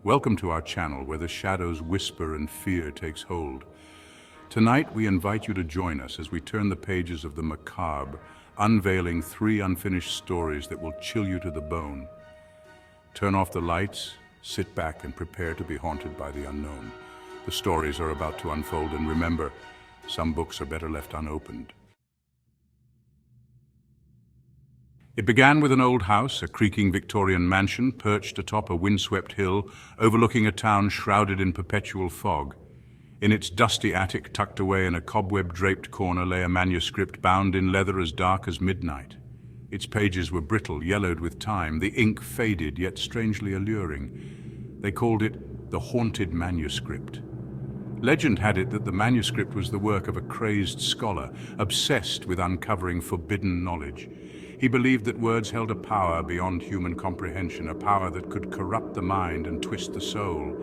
Welcome to our channel where the shadows whisper and fear takes hold. Tonight we invite you to join us as we turn the pages of the macabre, unveiling three unfinished stories that will chill you to the bone. Turn off the lights, sit back and prepare to be haunted by the unknown. The stories are about to unfold, and remember, some books are better left unopened. It began with an old house, a creaking Victorian mansion perched atop a windswept hill overlooking a town shrouded in perpetual fog. In its dusty attic, tucked away in a cobweb-draped corner, lay a manuscript bound in leather as dark as midnight. Its pages were brittle, yellowed with time, the ink faded yet strangely alluring. They called it the haunted manuscript. Legend had it that the manuscript was the work of a crazed scholar, obsessed with uncovering forbidden knowledge. He believed that words held a power beyond human comprehension, a power that could corrupt the mind and twist the soul.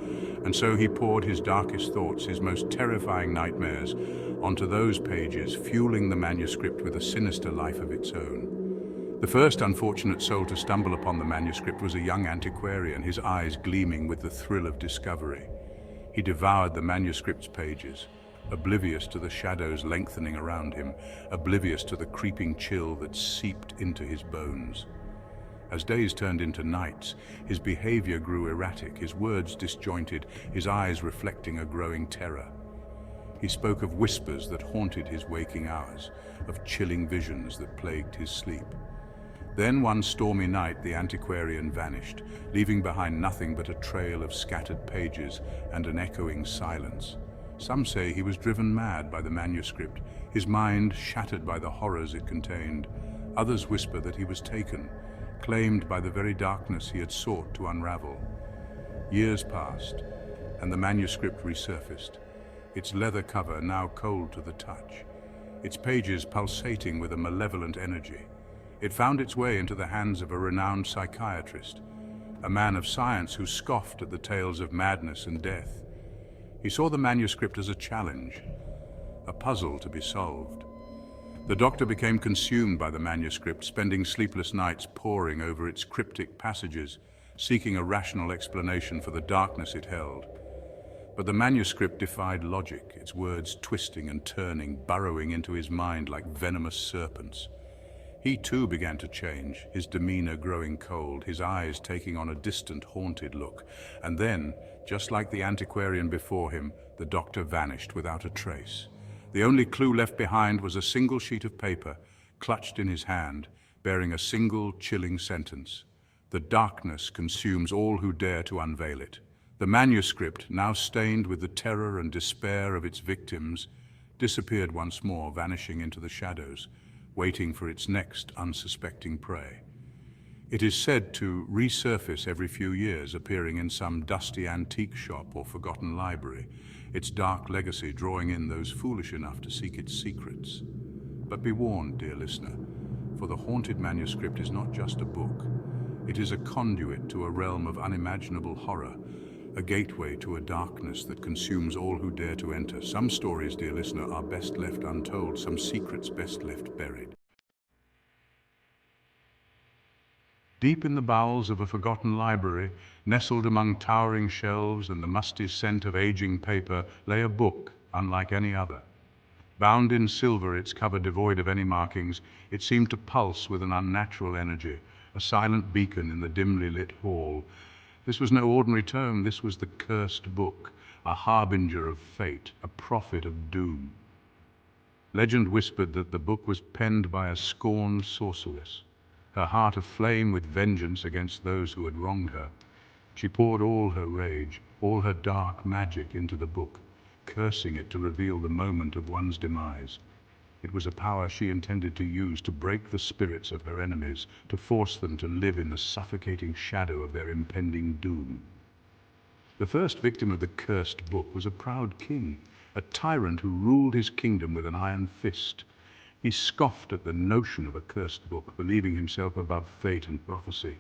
And so he poured his darkest thoughts, his most terrifying nightmares, onto those pages, fueling the manuscript with a sinister life of its own. The first unfortunate soul to stumble upon the manuscript was a young antiquarian, his eyes gleaming with the thrill of discovery. He devoured the manuscript's pages, oblivious to the shadows lengthening around him, oblivious to the creeping chill that seeped into his bones. As days turned into nights, his behavior grew erratic, his words disjointed, his eyes reflecting a growing terror. He spoke of whispers that haunted his waking hours, of chilling visions that plagued his sleep. Then one stormy night the antiquarian vanished, leaving behind nothing but a trail of scattered pages and an echoing silence. Some say he was driven mad by the manuscript, his mind shattered by the horrors it contained. Others whisper that he was taken, claimed by the very darkness he had sought to unravel. Years passed, and the manuscript resurfaced, its leather cover now cold to the touch, its pages pulsating with a malevolent energy. It found its way into the hands of a renowned psychiatrist, a man of science who scoffed at the tales of madness and death. He saw the manuscript as a challenge, a puzzle to be solved. The doctor became consumed by the manuscript, spending sleepless nights poring over its cryptic passages, seeking a rational explanation for the darkness it held. But the manuscript defied logic, its words twisting and turning, burrowing into his mind like venomous serpents. He too began to change, his demeanor growing cold, his eyes taking on a distant, haunted look. And then, just like the antiquarian before him, the doctor vanished without a trace. The only clue left behind was a single sheet of paper, clutched in his hand, bearing a single chilling sentence. The darkness consumes all who dare to unveil it. The manuscript, now stained with the terror and despair of its victims, disappeared once more, vanishing into the shadows, waiting for its next unsuspecting prey. It is said to resurface every few years, appearing in some dusty antique shop or forgotten library, its dark legacy drawing in those foolish enough to seek its secrets. But be warned, dear listener, for the haunted manuscript is not just a book. It is a conduit to a realm of unimaginable horror, a gateway to a darkness that consumes all who dare to enter. Some stories, dear listener, are best left untold, some secrets best left buried. Deep in the bowels of a forgotten library, nestled among towering shelves and the musty scent of aging paper, lay a book unlike any other. Bound in silver, its cover devoid of any markings, it seemed to pulse with an unnatural energy, a silent beacon in the dimly lit hall. This was no ordinary tome, this was the cursed book, a harbinger of fate, a prophet of doom. Legend whispered that the book was penned by a scorned sorceress, her heart aflame with vengeance against those who had wronged her. She poured all her rage, all her dark magic into the book, cursing it to reveal the moment of one's demise. It was a power she intended to use to break the spirits of her enemies, to force them to live in the suffocating shadow of their impending doom. The first victim of the cursed book was a proud king, a tyrant who ruled his kingdom with an iron fist. He scoffed at the notion of a cursed book, believing himself above fate and prophecy.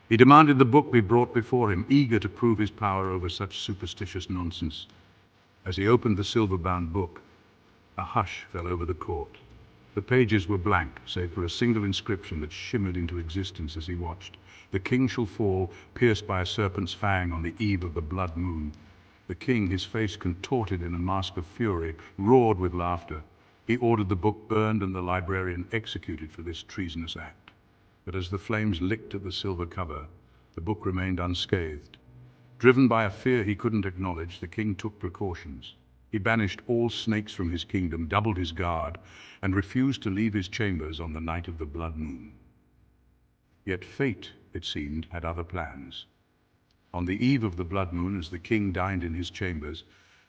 He demanded the book be brought before him, eager to prove his power over such superstitious nonsense. As he opened the silver-bound book, a hush fell over the court. The pages were blank, save for a single inscription that shimmered into existence as he watched. The king shall fall, pierced by a serpent's fang on the eve of the blood moon. The king, his face contorted in a mask of fury, roared with laughter. He ordered the book burned and the librarian executed for this treasonous act. But as the flames licked at the silver cover, the book remained unscathed. Driven by a fear he couldn't acknowledge, the king took precautions. He banished all snakes from his kingdom, doubled his guard, and refused to leave his chambers on the night of the blood moon. Yet fate, it seemed, had other plans. On the eve of the blood moon, as the king dined in his chambers,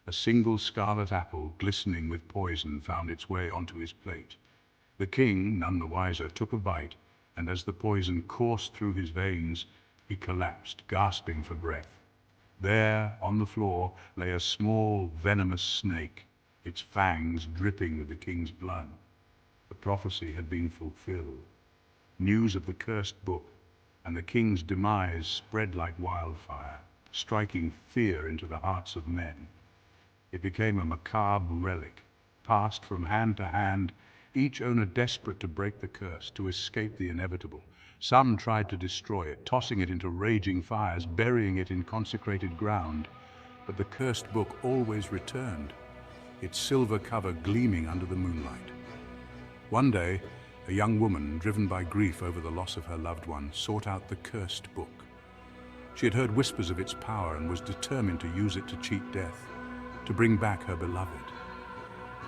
a single scarlet apple, glistening with poison, found its way onto his plate. The king, none the wiser, took a bite, and as the poison coursed through his veins, he collapsed, gasping for breath. There, on the floor, lay a small, venomous snake, its fangs dripping with the king's blood. The prophecy had been fulfilled. News of the cursed book and the king's demise spread like wildfire, striking fear into the hearts of men. It became a macabre relic, passed from hand to hand, each owner desperate to break the curse, to escape the inevitable. Some tried to destroy it, tossing it into raging fires, burying it in consecrated ground. But the cursed book always returned, its silver cover gleaming under the moonlight. One day, a young woman, driven by grief over the loss of her loved one, sought out the cursed book. She had heard whispers of its power and was determined to use it to cheat death, to bring back her beloved.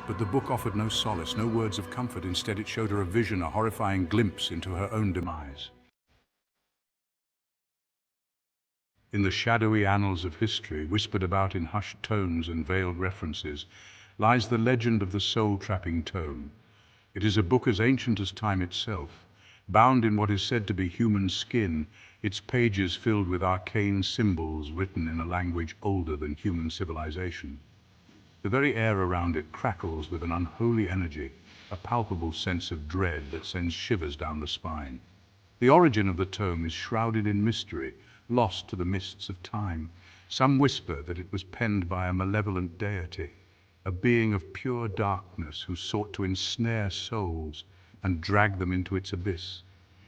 But the book offered no solace, no words of comfort. Instead, it showed her a vision, a horrifying glimpse into her own demise. In the shadowy annals of history, whispered about in hushed tones and veiled references, lies the legend of the soul-trapping tome. It is a book as ancient as time itself, bound in what is said to be human skin, its pages filled with arcane symbols written in a language older than human civilization. The very air around it crackles with an unholy energy, a palpable sense of dread that sends shivers down the spine. The origin of the tome is shrouded in mystery, lost to the mists of time. Some whisper that it was penned by a malevolent deity, a being of pure darkness who sought to ensnare souls and drag them into its abyss.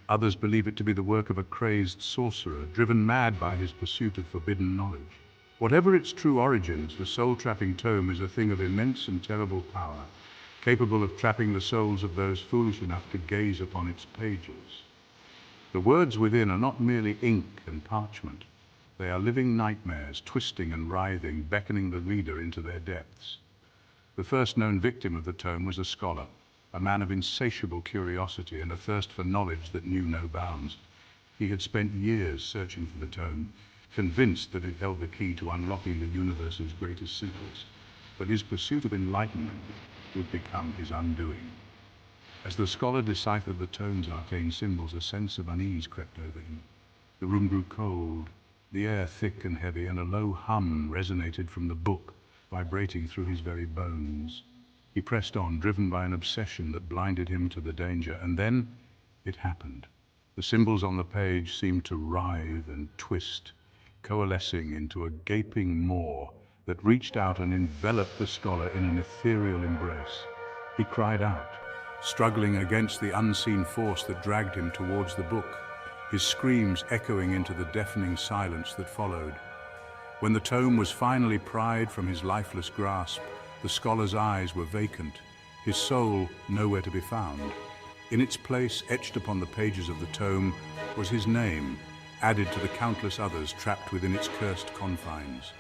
Others believe it to be the work of a crazed sorcerer, driven mad by his pursuit of forbidden knowledge. Whatever its true origins, the soul-trapping tome is a thing of immense and terrible power, capable of trapping the souls of those foolish enough to gaze upon its pages. The words within are not merely ink and parchment. They are living nightmares, twisting and writhing, beckoning the reader into their depths. The first known victim of the tome was a scholar, a man of insatiable curiosity and a thirst for knowledge that knew no bounds. He had spent years searching for the tome, convinced that it held the key to unlocking the universe's greatest secrets. But his pursuit of enlightenment would become his undoing. As the scholar deciphered the tome's arcane symbols, a sense of unease crept over him. The room grew cold, the air thick and heavy, and a low hum resonated from the book, vibrating through his very bones. He pressed on, driven by an obsession that blinded him to the danger, and then it happened. The symbols on the page seemed to writhe and twist, coalescing into a gaping maw that reached out and enveloped the scholar in an ethereal embrace. He cried out, struggling against the unseen force that dragged him towards the book, his screams echoing into the deafening silence that followed. When the tome was finally pried from his lifeless grasp, the scholar's eyes were vacant, his soul nowhere to be found. In its place, etched upon the pages of the tome, was his name, added to the countless others trapped within its cursed confines.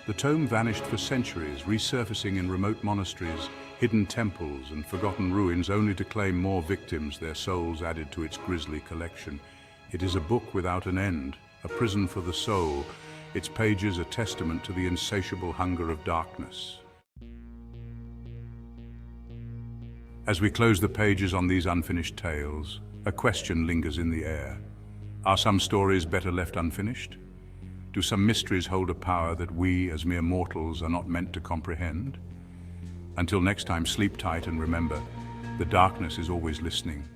The tome vanished for centuries, resurfacing in remote monasteries, hidden temples, and forgotten ruins, only to claim more victims, their souls added to its grisly collection. It is a book without an end, a prison for the soul, its pages a testament to the insatiable hunger of darkness. As we close the pages on these unfinished tales, a question lingers in the air. Are some stories better left unfinished? Do some mysteries hold a power that we, as mere mortals, are not meant to comprehend? Until next time, sleep tight and remember, the darkness is always listening,